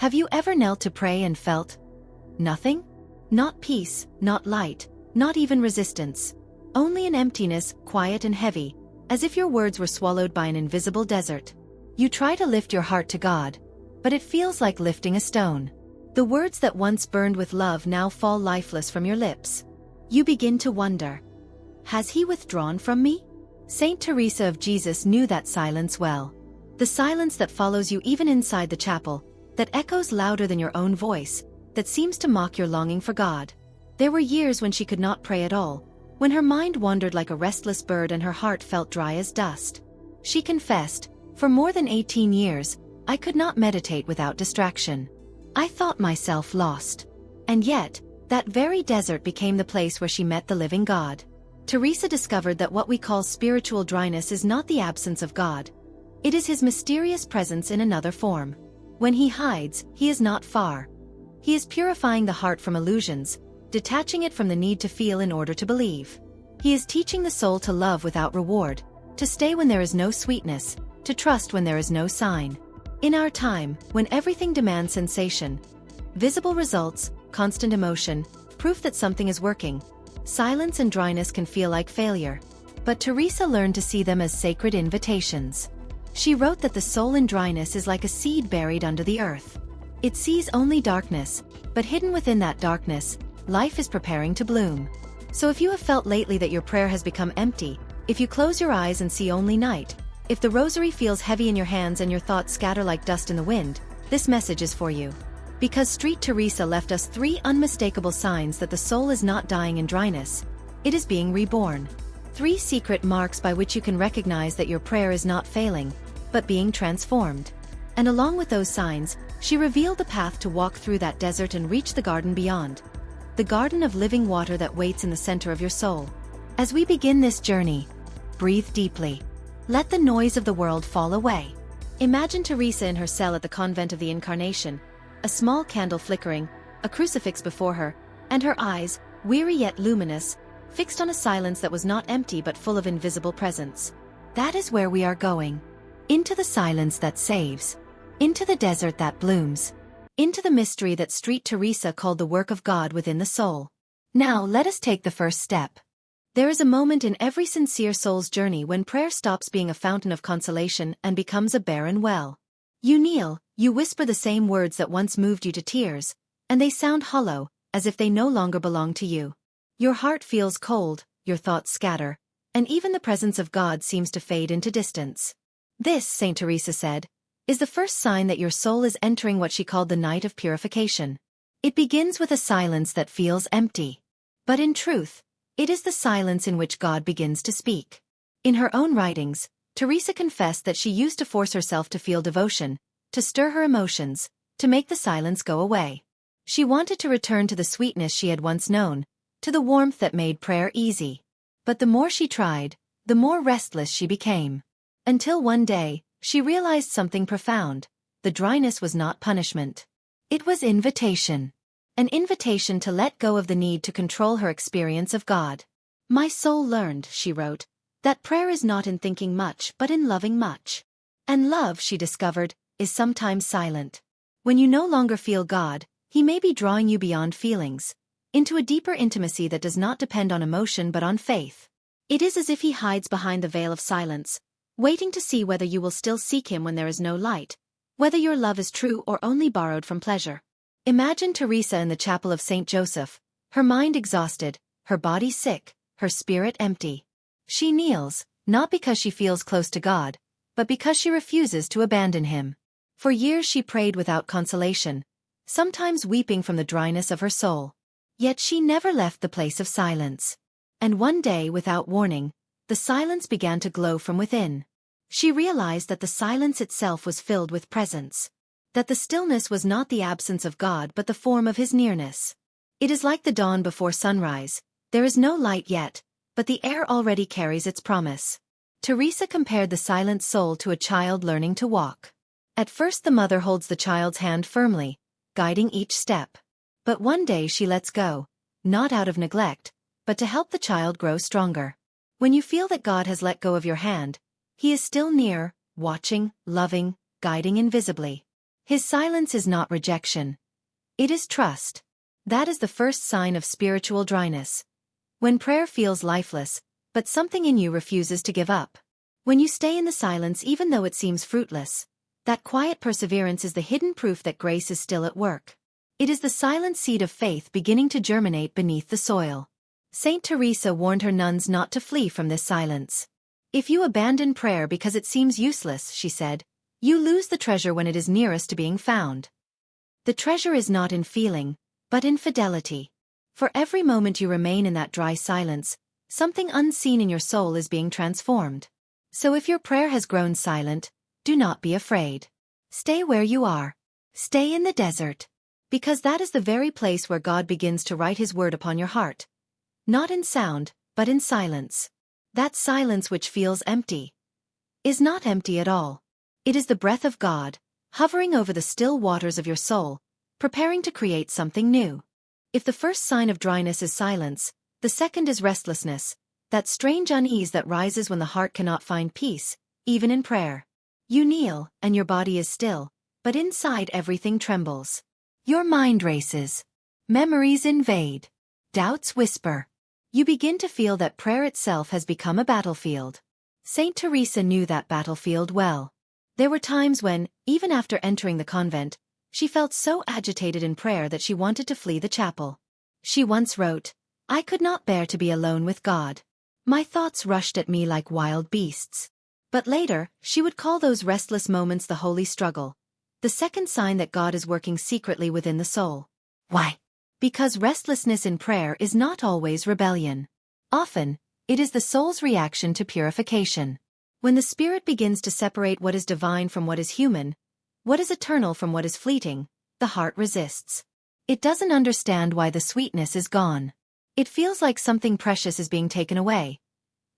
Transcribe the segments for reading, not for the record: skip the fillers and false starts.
Have you ever knelt to pray and felt nothing? Not peace, not light, not even resistance. Only an emptiness, quiet and heavy, as if your words were swallowed by an invisible desert. You try to lift your heart to God, but it feels like lifting a stone. The words that once burned with love now fall lifeless from your lips. You begin to wonder, has He withdrawn from me? Saint Teresa of Jesus knew that silence well. The silence that follows you even inside the chapel, that echoes louder than your own voice, that seems to mock your longing for God. There were years when she could not pray at all, when her mind wandered like a restless bird and her heart felt dry as dust. She confessed, for more than 18 years, I could not meditate without distraction. I thought myself lost. And yet, that very desert became the place where she met the living God. Teresa discovered that what we call spiritual dryness is not the absence of God. It is His mysterious presence in another form. When He hides, He is not far. He is purifying the heart from illusions, detaching it from the need to feel in order to believe. He is teaching the soul to love without reward, to stay when there is no sweetness, to trust when there is no sign. In our time, when everything demands sensation, visible results, constant emotion, proof that something is working, silence and dryness can feel like failure. But Teresa learned to see them as sacred invitations. She wrote that the soul in dryness is like a seed buried under the earth. It sees only darkness, but hidden within that darkness, life is preparing to bloom. So if you have felt lately that your prayer has become empty, if you close your eyes and see only night, if the rosary feels heavy in your hands and your thoughts scatter like dust in the wind, this message is for you. Because Street Teresa left us 3 unmistakable signs that the soul is not dying in dryness, it is being reborn. 3 secret marks by which you can recognize that your prayer is not failing, but being transformed. And along with those signs, she revealed the path to walk through that desert and reach the garden beyond. The garden of living water that waits in the center of your soul. As we begin this journey, breathe deeply. Let the noise of the world fall away. Imagine Teresa in her cell at the convent of the Incarnation, a small candle flickering, a crucifix before her, and her eyes, weary yet luminous, fixed on a silence that was not empty but full of invisible presence. That is where we are going. Into the silence that saves. Into the desert that blooms. Into the mystery that Street Teresa called the work of God within the soul. Now let us take the first step. There is a moment in every sincere soul's journey when prayer stops being a fountain of consolation and becomes a barren well. You kneel, you whisper the same words that once moved you to tears, and they sound hollow, as if they no longer belong to you. Your heart feels cold, your thoughts scatter, and even the presence of God seems to fade into distance. This, Saint Teresa said, is the first sign that your soul is entering what she called the night of purification. It begins with a silence that feels empty. But in truth, it is the silence in which God begins to speak. In her own writings, Teresa confessed that she used to force herself to feel devotion, to stir her emotions, to make the silence go away. She wanted to return to the sweetness she had once known, to the warmth that made prayer easy. But the more she tried, the more restless she became. Until one day, she realized something profound. The dryness was not punishment. It was invitation. An invitation to let go of the need to control her experience of God. My soul learned, she wrote, that prayer is not in thinking much but in loving much. And love, she discovered, is sometimes silent. When you no longer feel God, He may be drawing you beyond feelings, into a deeper intimacy that does not depend on emotion but on faith. It is as if He hides behind the veil of silence, waiting to see whether you will still seek Him when there is no light, whether your love is true or only borrowed from pleasure. Imagine Teresa in the chapel of Saint Joseph, her mind exhausted, her body sick, her spirit empty. She kneels, not because she feels close to God, but because she refuses to abandon Him. For years she prayed without consolation, sometimes weeping from the dryness of her soul. Yet she never left the place of silence. And one day, without warning, the silence began to glow from within. She realized that the silence itself was filled with presence. That the stillness was not the absence of God but the form of His nearness. It is like the dawn before sunrise. There is no light yet, but the air already carries its promise. Teresa compared the silent soul to a child learning to walk. At first the mother holds the child's hand firmly, guiding each step. But one day she lets go, not out of neglect, but to help the child grow stronger. When you feel that God has let go of your hand, He is still near, watching, loving, guiding invisibly. His silence is not rejection. It is trust. That is the first sign of spiritual dryness. When prayer feels lifeless, but something in you refuses to give up. When you stay in the silence even though it seems fruitless, that quiet perseverance is the hidden proof that grace is still at work. It is the silent seed of faith beginning to germinate beneath the soil. Saint Teresa warned her nuns not to flee from this silence. If you abandon prayer because it seems useless, she said, you lose the treasure when it is nearest to being found. The treasure is not in feeling, but in fidelity. For every moment you remain in that dry silence, something unseen in your soul is being transformed. So if your prayer has grown silent, do not be afraid. Stay where you are. Stay in the desert. Because that is the very place where God begins to write His word upon your heart. Not in sound, but in silence. That silence which feels empty is not empty at all. It is the breath of God, hovering over the still waters of your soul, preparing to create something new. If the first sign of dryness is silence, the second is restlessness, that strange unease that rises when the heart cannot find peace, even in prayer. You kneel, and your body is still, but inside everything trembles. Your mind races. Memories invade. Doubts whisper. You begin to feel that prayer itself has become a battlefield. Saint Teresa knew that battlefield well. There were times when, even after entering the convent, she felt so agitated in prayer that she wanted to flee the chapel. She once wrote, "I could not bear to be alone with God. My thoughts rushed at me like wild beasts." But later, she would call those restless moments the holy struggle, the second sign that God is working secretly within the soul. Why? Because restlessness in prayer is not always rebellion. Often, it is the soul's reaction to purification. When the spirit begins to separate what is divine from what is human, what is eternal from what is fleeting, the heart resists. It doesn't understand why the sweetness is gone. It feels like something precious is being taken away,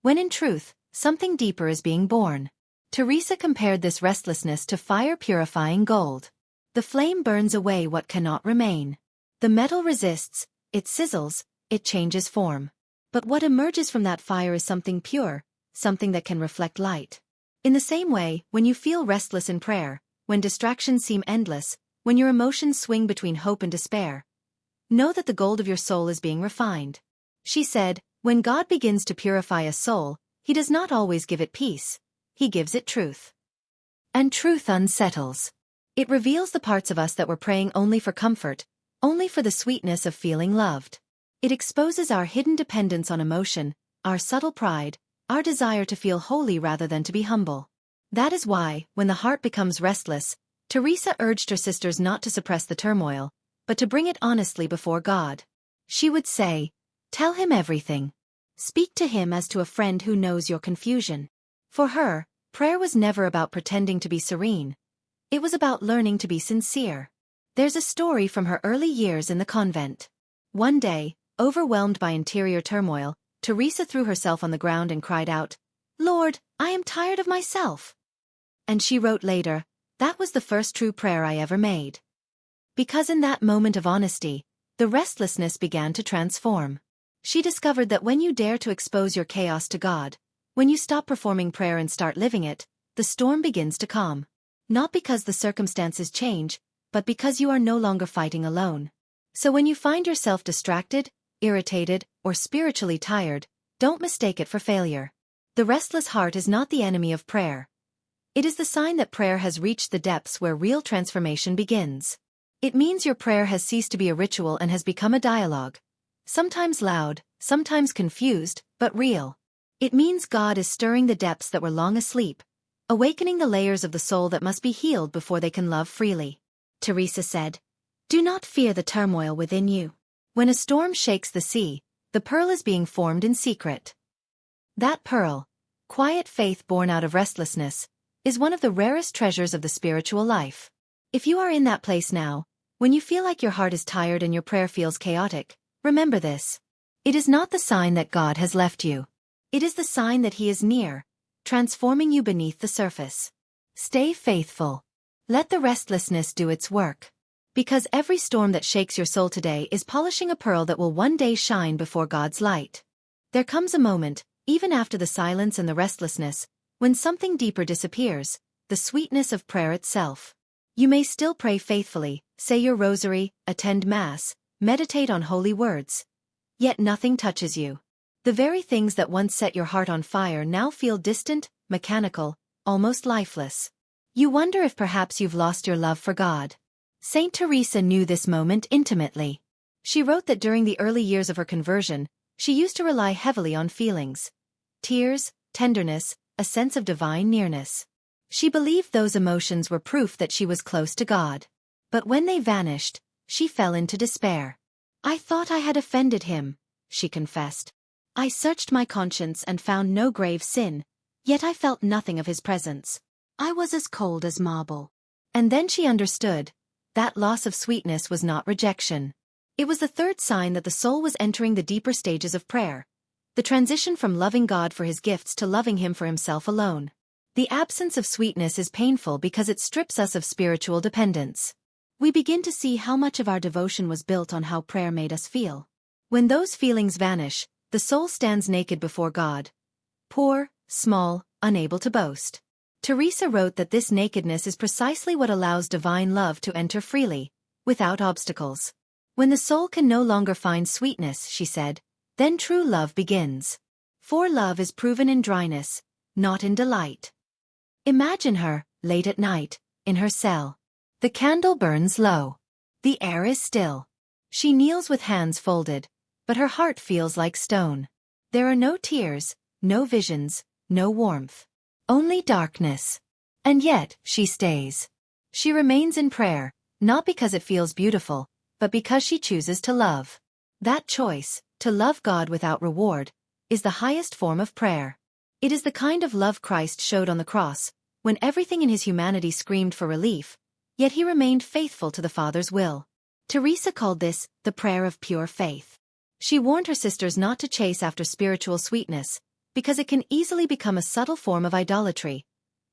when in truth, something deeper is being born. Teresa compared this restlessness to fire purifying gold. The flame burns away what cannot remain. The metal resists, it sizzles, it changes form. But what emerges from that fire is something pure, something that can reflect light. In the same way, when you feel restless in prayer, when distractions seem endless, when your emotions swing between hope and despair, know that the gold of your soul is being refined. She said, when God begins to purify a soul, He does not always give it peace. He gives it truth. And truth unsettles. It reveals the parts of us that were praying only for comfort, only for the sweetness of feeling loved. It exposes our hidden dependence on emotion, our subtle pride, our desire to feel holy rather than to be humble. That is why, when the heart becomes restless, Teresa urged her sisters not to suppress the turmoil, but to bring it honestly before God. She would say, "Tell Him everything. Speak to Him as to a friend who knows your confusion." For her, prayer was never about pretending to be serene. It was about learning to be sincere. There's a story from her early years in the convent. One day, overwhelmed by interior turmoil, Teresa threw herself on the ground and cried out, "Lord, I am tired of myself." And she wrote later, "That was the first true prayer I ever made." Because in that moment of honesty, the restlessness began to transform. She discovered that when you dare to expose your chaos to God, when you stop performing prayer and start living it, the storm begins to calm. Not because the circumstances change, but because you are no longer fighting alone. So when you find yourself distracted, irritated, or spiritually tired, don't mistake it for failure. The restless heart is not the enemy of prayer. It is the sign that prayer has reached the depths where real transformation begins. It means your prayer has ceased to be a ritual and has become a dialogue. Sometimes loud, sometimes confused, but real. It means God is stirring the depths that were long asleep, awakening the layers of the soul that must be healed before they can love freely. Teresa said, "Do not fear the turmoil within you. When a storm shakes the sea, the pearl is being formed in secret." That pearl, quiet faith born out of restlessness, is one of the rarest treasures of the spiritual life. If you are in that place now, when you feel like your heart is tired and your prayer feels chaotic, remember this. It is not the sign that God has left you. It is the sign that He is near, transforming you beneath the surface. Stay faithful. Let the restlessness do its work. Because every storm that shakes your soul today is polishing a pearl that will one day shine before God's light. There comes a moment, even after the silence and the restlessness, when something deeper disappears, the sweetness of prayer itself. You may still pray faithfully, say your rosary, attend Mass, meditate on holy words. Yet nothing touches you. The very things that once set your heart on fire now feel distant, mechanical, almost lifeless. You wonder if perhaps you've lost your love for God. Saint Teresa knew this moment intimately. She wrote that during the early years of her conversion, she used to rely heavily on feelings. Tears, tenderness, a sense of divine nearness. She believed those emotions were proof that she was close to God. But when they vanished, she fell into despair. I thought I had offended him, she confessed. I searched my conscience and found no grave sin, yet I felt nothing of his presence. I was as cold as marble. And then she understood. That loss of sweetness was not rejection. It was the third sign that the soul was entering the deeper stages of prayer. The transition from loving God for his gifts to loving him for himself alone. The absence of sweetness is painful because it strips us of spiritual dependence. We begin to see how much of our devotion was built on how prayer made us feel. When those feelings vanish, the soul stands naked before God. Poor, small, unable to boast. Teresa wrote that this nakedness is precisely what allows divine love to enter freely, without obstacles. When the soul can no longer find sweetness, she said, then true love begins. For love is proven in dryness, not in delight. Imagine her, late at night, in her cell. The candle burns low. The air is still. She kneels with hands folded, but her heart feels like stone. There are no tears, no visions, no warmth. Only darkness. And yet, she stays. She remains in prayer, not because it feels beautiful, but because she chooses to love. That choice, to love God without reward, is the highest form of prayer. It is the kind of love Christ showed on the cross, when everything in his humanity screamed for relief, yet he remained faithful to the Father's will. Teresa called this the prayer of pure faith. She warned her sisters not to chase after spiritual sweetness, because it can easily become a subtle form of idolatry,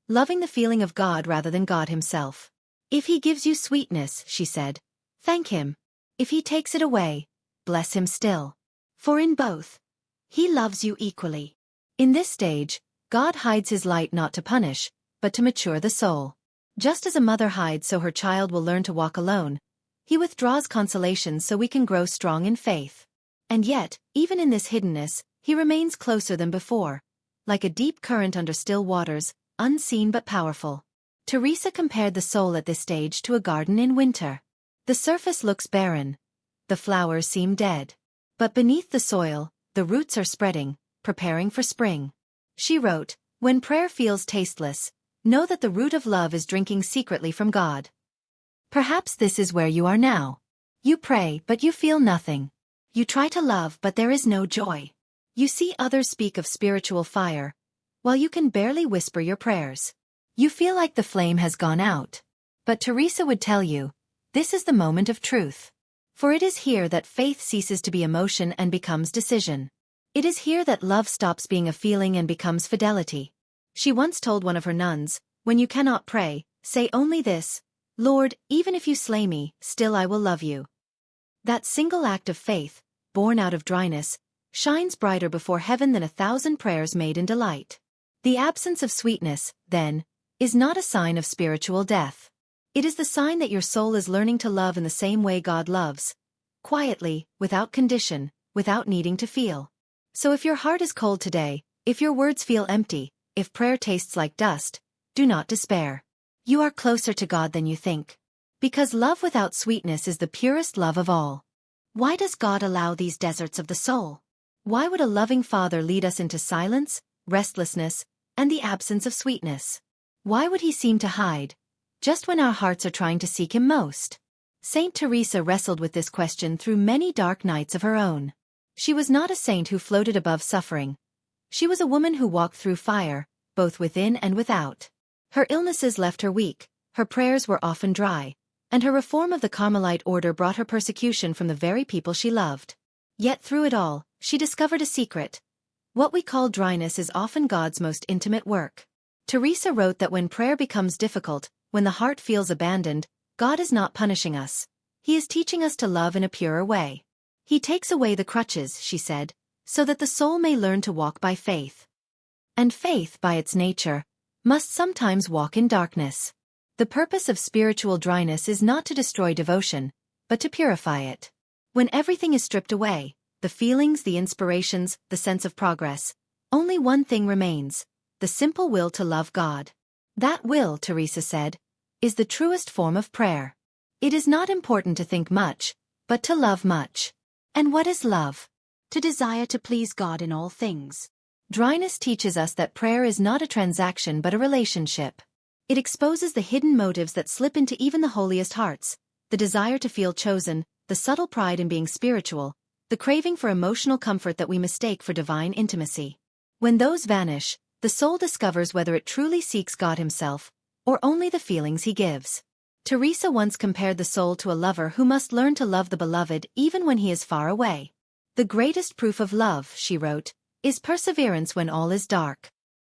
loving the feeling of God rather than God himself. If he gives you sweetness, she said, thank him. If he takes it away, bless him still. For in both, he loves you equally. In this stage, God hides his light not to punish, but to mature the soul. Just as a mother hides so her child will learn to walk alone, he withdraws consolation so we can grow strong in faith. And yet, even in this hiddenness, he remains closer than before, like a deep current under still waters, unseen but powerful. Teresa compared the soul at this stage to a garden in winter. The surface looks barren. The flowers seem dead. But beneath the soil, the roots are spreading, preparing for spring. She wrote, when prayer feels tasteless, know that the root of love is drinking secretly from God. Perhaps this is where you are now. You pray, but you feel nothing. You try to love, but there is no joy. You see others speak of spiritual fire, while you can barely whisper your prayers. You feel like the flame has gone out. But Teresa would tell you, this is the moment of truth. For it is here that faith ceases to be emotion and becomes decision. It is here that love stops being a feeling and becomes fidelity. She once told one of her nuns, when you cannot pray, say only this, Lord, even if you slay me, still I will love you. That single act of faith, born out of dryness, shines brighter before heaven than 1,000 prayers made in delight. The absence of sweetness, then, is not a sign of spiritual death. It is the sign that your soul is learning to love in the same way God loves, quietly, without condition, without needing to feel. So if your heart is cold today, if your words feel empty, if prayer tastes like dust, do not despair. You are closer to God than you think. Because love without sweetness is the purest love of all. Why does God allow these deserts of the soul? Why would a loving Father lead us into silence, restlessness, and the absence of sweetness? Why would he seem to hide, just when our hearts are trying to seek him most? Saint Teresa wrestled with this question through many dark nights of her own. She was not a saint who floated above suffering. She was a woman who walked through fire, both within and without. Her illnesses left her weak, her prayers were often dry, and her reform of the Carmelite order brought her persecution from the very people she loved. Yet through it all, she discovered a secret. What we call dryness is often God's most intimate work. Teresa wrote that when prayer becomes difficult, when the heart feels abandoned, God is not punishing us. He is teaching us to love in a purer way. He takes away the crutches, she said, so that the soul may learn to walk by faith. And faith, by its nature, must sometimes walk in darkness. The purpose of spiritual dryness is not to destroy devotion, but to purify it. When everything is stripped away, the feelings, the inspirations, the sense of progress, only one thing remains: the simple will to love God. That will, Teresa said, is the truest form of prayer. It is not important to think much, but to love much. And what is love? To desire to please God in all things. Dryness teaches us that prayer is not a transaction but a relationship. It exposes the hidden motives that slip into even the holiest hearts: the desire to feel chosen, the subtle pride in being spiritual, the craving for emotional comfort that we mistake for divine intimacy. When those vanish, the soul discovers whether it truly seeks God Himself, or only the feelings He gives. Teresa once compared the soul to a lover who must learn to love the beloved even when he is far away. The greatest proof of love, she wrote, is perseverance when all is dark.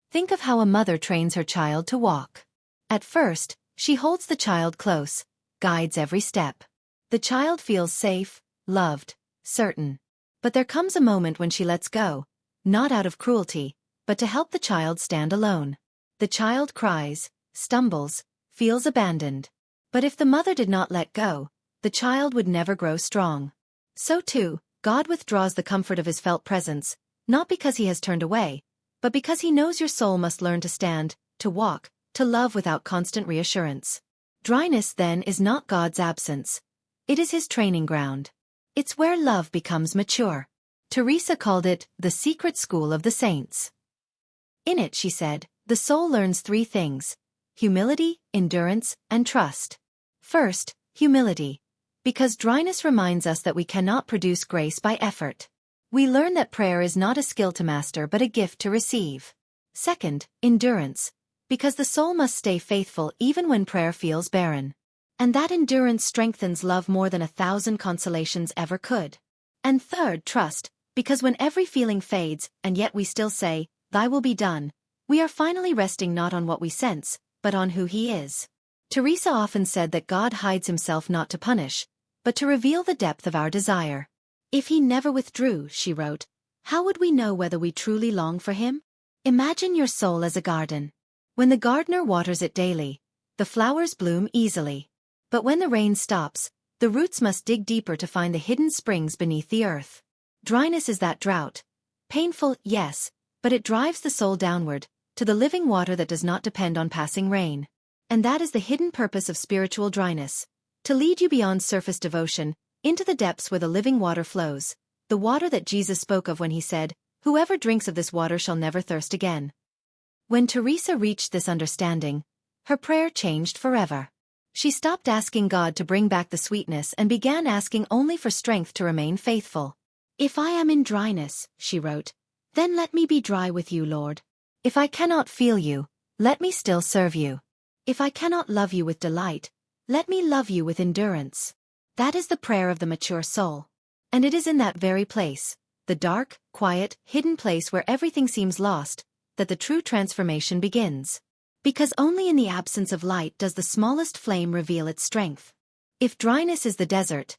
Think of how a mother trains her child to walk. At first, she holds the child close, guides every step. The child feels safe, loved, certain. But there comes a moment when she lets go, not out of cruelty, but to help the child stand alone. The child cries, stumbles, feels abandoned. But if the mother did not let go, the child would never grow strong. So too, God withdraws the comfort of His felt presence, not because He has turned away, but because He knows your soul must learn to stand, to walk, to love without constant reassurance. Dryness, then, is not God's absence. It is His training ground. It's where love becomes mature. Teresa called it the secret school of the saints. In it, she said, the soul learns 3 things: humility, endurance, and trust. First, humility. Because dryness reminds us that we cannot produce grace by effort. We learn that prayer is not a skill to master but a gift to receive. Second, endurance. Because the soul must stay faithful even when prayer feels barren. And that endurance strengthens love more than 1,000 consolations ever could. And third, trust. Because when every feeling fades, and yet we still say, "Thy will be done," we are finally resting not on what we sense, but on who He is. Teresa often said that God hides Himself not to punish, but to reveal the depth of our desire. If He never withdrew, she wrote, how would we know whether we truly long for Him? Imagine your soul as a garden. When the gardener waters it daily, the flowers bloom easily. But when the rain stops, the roots must dig deeper to find the hidden springs beneath the earth. Dryness is that drought. Painful, yes, but it drives the soul downward, to the living water that does not depend on passing rain. And that is the hidden purpose of spiritual dryness: to lead you beyond surface devotion, into the depths where the living water flows, the water that Jesus spoke of when He said, "Whoever drinks of this water shall never thirst again." When Teresa reached this understanding, her prayer changed forever. She stopped asking God to bring back the sweetness and began asking only for strength to remain faithful. "If I am in dryness," she wrote, "then let me be dry with you, Lord. If I cannot feel you, let me still serve you. If I cannot love you with delight, let me love you with endurance." That is the prayer of the mature soul. And it is in that very place, the dark, quiet, hidden place where everything seems lost, that the true transformation begins. Because only in the absence of light does the smallest flame reveal its strength. If dryness is the desert,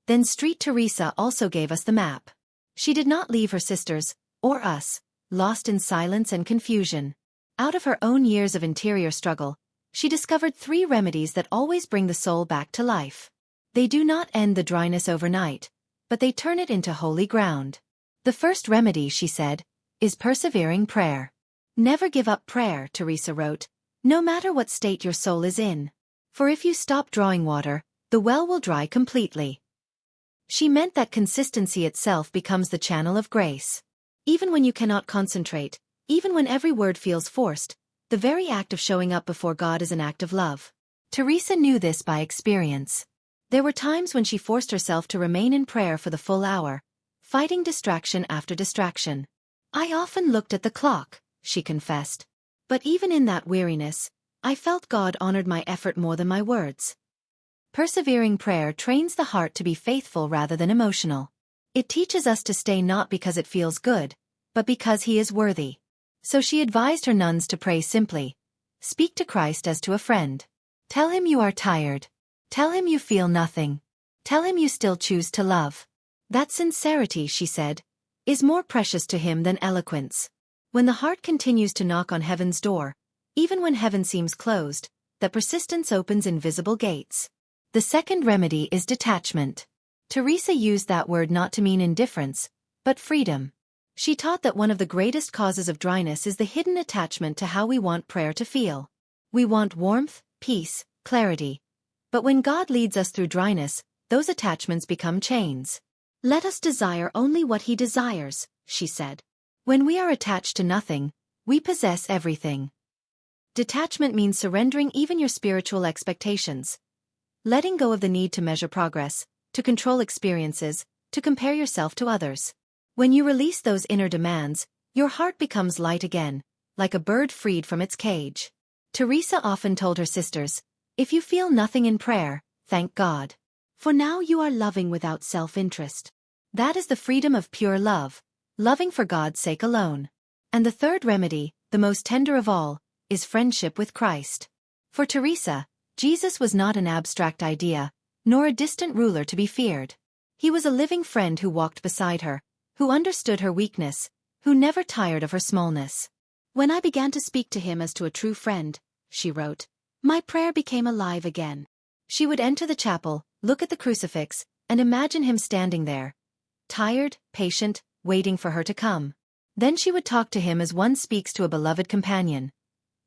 then Street Teresa also gave us the map. She did not leave her sisters, or us, lost in silence and confusion. Out of her own years of interior struggle, she discovered 3 remedies that always bring the soul back to life. They do not end the dryness overnight, but they turn it into holy ground. The first remedy, she said, is persevering prayer. Never give up prayer, Teresa wrote, no matter what state your soul is in. For if you stop drawing water, the well will dry completely. She meant that consistency itself becomes the channel of grace. Even when you cannot concentrate, even when every word feels forced, the very act of showing up before God is an act of love. Teresa knew this by experience. There were times when she forced herself to remain in prayer for the full hour, fighting distraction after distraction. "I often looked at the clock," she confessed. "But even in that weariness, I felt God honored my effort more than my words." Persevering prayer trains the heart to be faithful rather than emotional. It teaches us to stay not because it feels good, but because He is worthy. So she advised her nuns to pray simply. Speak to Christ as to a friend. Tell Him you are tired. Tell Him you feel nothing. Tell Him you still choose to love. That sincerity, she said, is more precious to Him than eloquence. When the heart continues to knock on heaven's door, even when heaven seems closed, that persistence opens invisible gates. The second remedy is detachment. Teresa used that word not to mean indifference, but freedom. She taught that one of the greatest causes of dryness is the hidden attachment to how we want prayer to feel. We want warmth, peace, clarity. But when God leads us through dryness, those attachments become chains. Let us desire only what He desires, she said. When we are attached to nothing, we possess everything. Detachment means surrendering even your spiritual expectations. Letting go of the need to measure progress, to control experiences, to compare yourself to others. When you release those inner demands, your heart becomes light again, like a bird freed from its cage. Teresa often told her sisters, "If you feel nothing in prayer, thank God. For now you are loving without self-interest." That is the freedom of pure love, loving for God's sake alone. And the third remedy, the most tender of all, is friendship with Christ. For Teresa, Jesus was not an abstract idea, nor a distant ruler to be feared. He was a living friend who walked beside her, who understood her weakness, who never tired of her smallness. "When I began to speak to him as to a true friend," she wrote, "my prayer became alive again." She would enter the chapel, look at the crucifix, and imagine him standing there, tired, patient, waiting for her to come. Then she would talk to him as one speaks to a beloved companion.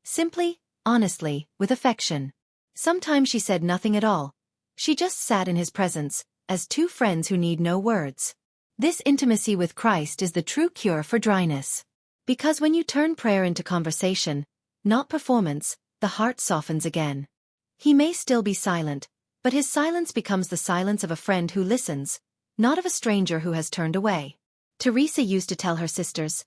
Simply, honestly, with affection. Sometimes she said nothing at all. She just sat in his presence, as two friends who need no words. This intimacy with Christ is the true cure for dryness. Because when you turn prayer into conversation, not performance, the heart softens again. He may still be silent, but his silence becomes the silence of a friend who listens, not of a stranger who has turned away. Teresa used to tell her sisters,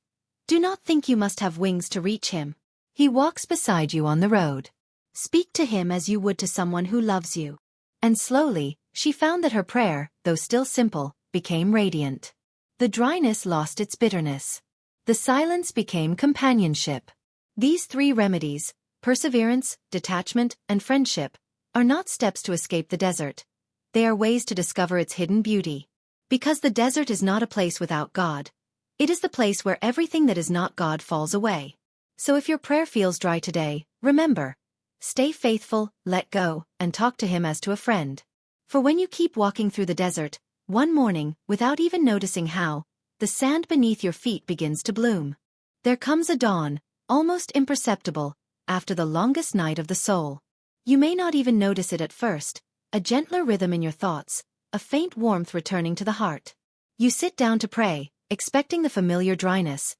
"Do not think you must have wings to reach him. He walks beside you on the road. Speak to him as you would to someone who loves you." And slowly, she found that her prayer, though still simple, became radiant. The dryness lost its bitterness. The silence became companionship. These three remedies, perseverance, detachment, and friendship, are not steps to escape the desert. They are ways to discover its hidden beauty. Because the desert is not a place without God. It is the place where everything that is not God falls away. So if your prayer feels dry today, remember, stay faithful, let go, and talk to Him as to a friend. For when you keep walking through the desert, one morning, without even noticing how, the sand beneath your feet begins to bloom. There comes a dawn, almost imperceptible, after the longest night of the soul. You may not even notice it at first, a gentler rhythm in your thoughts, a faint warmth returning to the heart. You sit down to pray, expecting the familiar dryness.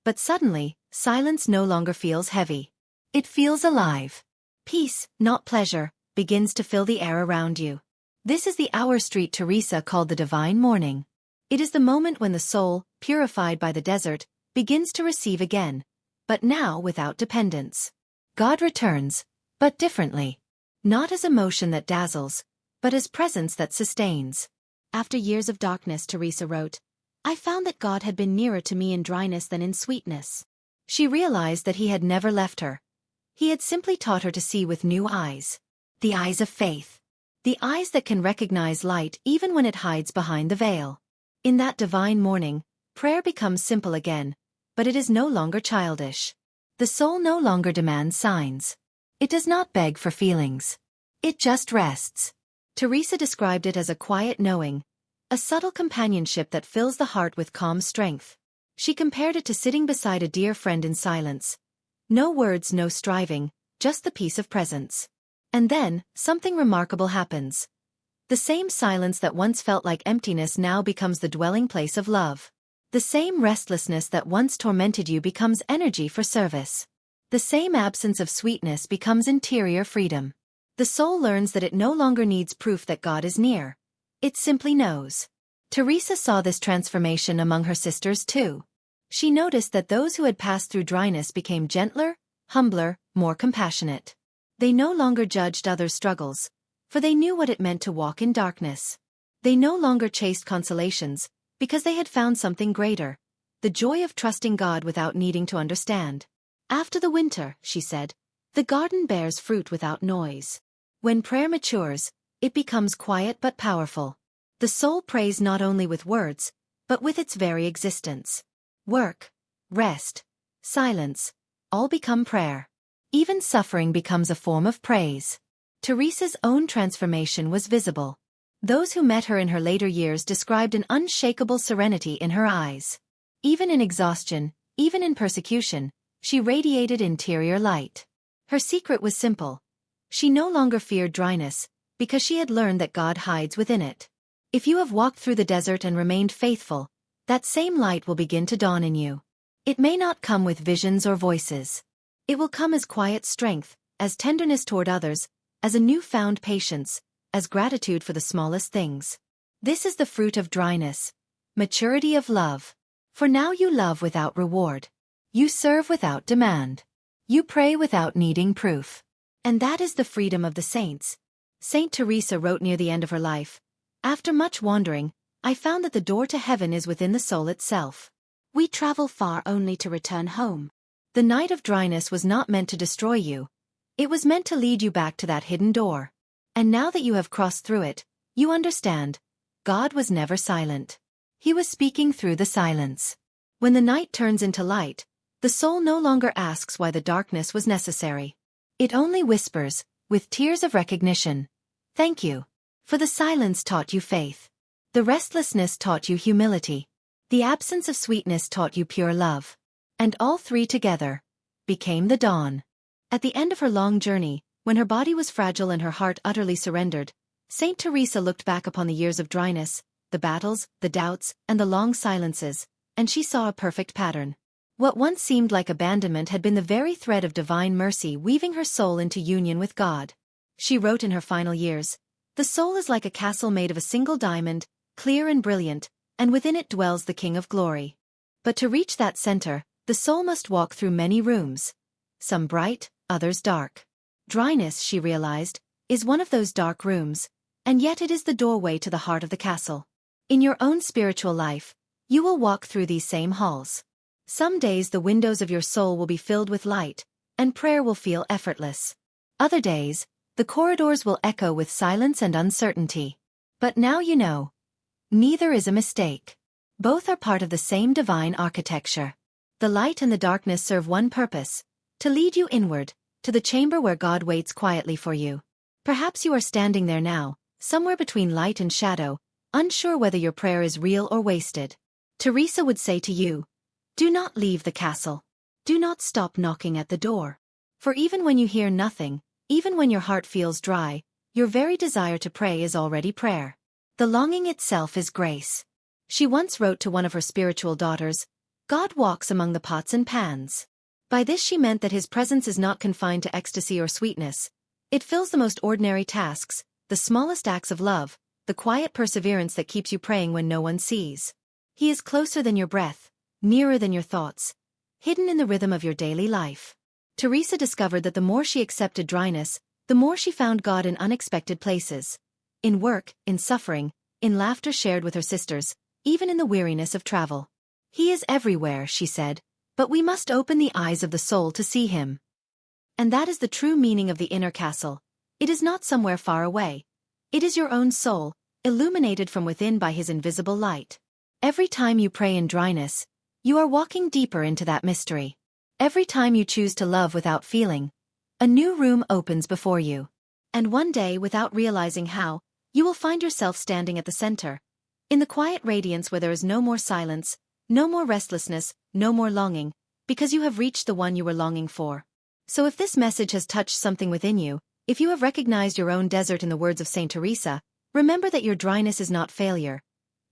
But suddenly, silence no longer feels heavy. It feels alive. Peace, not pleasure, begins to fill the air around you. This is the hour Street Teresa called the divine morning. It is the moment when the soul, purified by the desert, begins to receive again, but now without dependence. God returns, but differently. Not as emotion that dazzles, but as presence that sustains. After years of darkness, Teresa wrote, "I found that God had been nearer to me in dryness than in sweetness." She realized that He had never left her. He had simply taught her to see with new eyes. The eyes of faith. The eyes that can recognize light even when it hides behind the veil. In that divine morning, prayer becomes simple again, but it is no longer childish. The soul no longer demands signs. It does not beg for feelings. It just rests. Teresa described it as a quiet knowing, a subtle companionship that fills the heart with calm strength. She compared it to sitting beside a dear friend in silence. No words, no striving, just the peace of presence. And then, something remarkable happens. The same silence that once felt like emptiness now becomes the dwelling place of love. The same restlessness that once tormented you becomes energy for service. The same absence of sweetness becomes interior freedom. The soul learns that it no longer needs proof that God is near. It simply knows. Teresa saw this transformation among her sisters too. She noticed that those who had passed through dryness became gentler, humbler, more compassionate. They no longer judged others' struggles, for they knew what it meant to walk in darkness. They no longer chased consolations, because they had found something greater, the joy of trusting God without needing to understand. After the winter, she said, the garden bears fruit without noise. When prayer matures, it becomes quiet but powerful. The soul prays not only with words, but with its very existence. Work, rest, silence, all become prayer. Even suffering becomes a form of praise. Teresa's own transformation was visible. Those who met her in her later years described an unshakable serenity in her eyes. Even in exhaustion, even in persecution, she radiated interior light. Her secret was simple. She no longer feared dryness, because she had learned that God hides within it. If you have walked through the desert and remained faithful, that same light will begin to dawn in you. It may not come with visions or voices. It will come as quiet strength, as tenderness toward others, as a newfound patience, as gratitude for the smallest things. This is the fruit of dryness, maturity of love. For now you love without reward. You serve without demand. You pray without needing proof. And that is the freedom of the saints. Saint Teresa wrote near the end of her life, "After much wandering, I found that the door to heaven is within the soul itself. We travel far only to return home." The night of dryness was not meant to destroy you. It was meant to lead you back to that hidden door. And now that you have crossed through it, you understand. God was never silent. He was speaking through the silence. When the night turns into light, the soul no longer asks why the darkness was necessary. It only whispers, with tears of recognition, "Thank you." For the silence taught you faith. The restlessness taught you humility. The absence of sweetness taught you pure love. And all three together became the dawn. At the end of her long journey, when her body was fragile and her heart utterly surrendered, Saint Teresa looked back upon the years of dryness, the battles, the doubts, and the long silences, and she saw a perfect pattern. What once seemed like abandonment had been the very thread of divine mercy weaving her soul into union with God. She wrote in her final years, "The soul is like a castle made of a single diamond, clear and brilliant, and within it dwells the King of Glory. But to reach that center, the soul must walk through many rooms, some bright, others dark. Dryness," she realized, "is one of those dark rooms, and yet it is the doorway to the heart of the castle." In your own spiritual life, you will walk through these same halls. Some days the windows of your soul will be filled with light, and prayer will feel effortless. Other days, the corridors will echo with silence and uncertainty. But now you know. Neither is a mistake. Both are part of the same divine architecture. The light and the darkness serve one purpose, to lead you inward, to the chamber where God waits quietly for you. Perhaps you are standing there now, somewhere between light and shadow, unsure whether your prayer is real or wasted. Teresa would say to you, do not leave the castle. Do not stop knocking at the door. For even when you hear nothing, even when your heart feels dry, your very desire to pray is already prayer. The longing itself is grace. She once wrote to one of her spiritual daughters, "God walks among the pots and pans." By this she meant that his presence is not confined to ecstasy or sweetness. It fills the most ordinary tasks, the smallest acts of love, the quiet perseverance that keeps you praying when no one sees. He is closer than your breath, nearer than your thoughts, hidden in the rhythm of your daily life. Teresa discovered that the more she accepted dryness, the more she found God in unexpected places. In work, in suffering, in laughter shared with her sisters, even in the weariness of travel. He is everywhere, she said, but we must open the eyes of the soul to see him. And that is the true meaning of the inner castle. It is not somewhere far away. It is your own soul, illuminated from within by his invisible light. Every time you pray in dryness, you are walking deeper into that mystery. Every time you choose to love without feeling, a new room opens before you. And one day, without realizing how, you will find yourself standing at the center, in the quiet radiance where there is no more silence, no more restlessness, no more longing, because you have reached the one you were longing for. So if this message has touched something within you, if you have recognized your own desert in the words of Saint Teresa, remember that your dryness is not failure.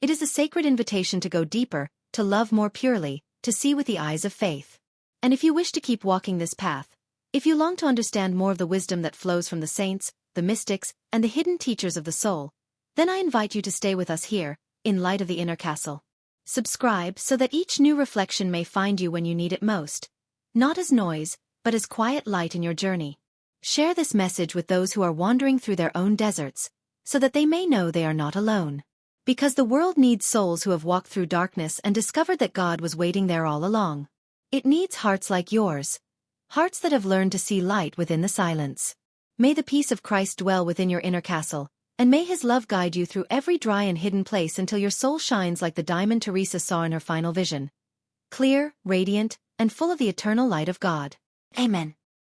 It is a sacred invitation to go deeper, to love more purely, to see with the eyes of faith. And if you wish to keep walking this path, if you long to understand more of the wisdom that flows from the saints, the mystics, and the hidden teachers of the soul, then I invite you to stay with us here, in Light of the Inner Castle. Subscribe so that each new reflection may find you when you need it most, not as noise, but as quiet light in your journey. Share this message with those who are wandering through their own deserts, so that they may know they are not alone. Because the world needs souls who have walked through darkness and discovered that God was waiting there all along. It needs hearts like yours, hearts that have learned to see light within the silence. May the peace of Christ dwell within your inner castle, and may his love guide you through every dry and hidden place until your soul shines like the diamond Teresa saw in her final vision. Clear, radiant, and full of the eternal light of God. Amen.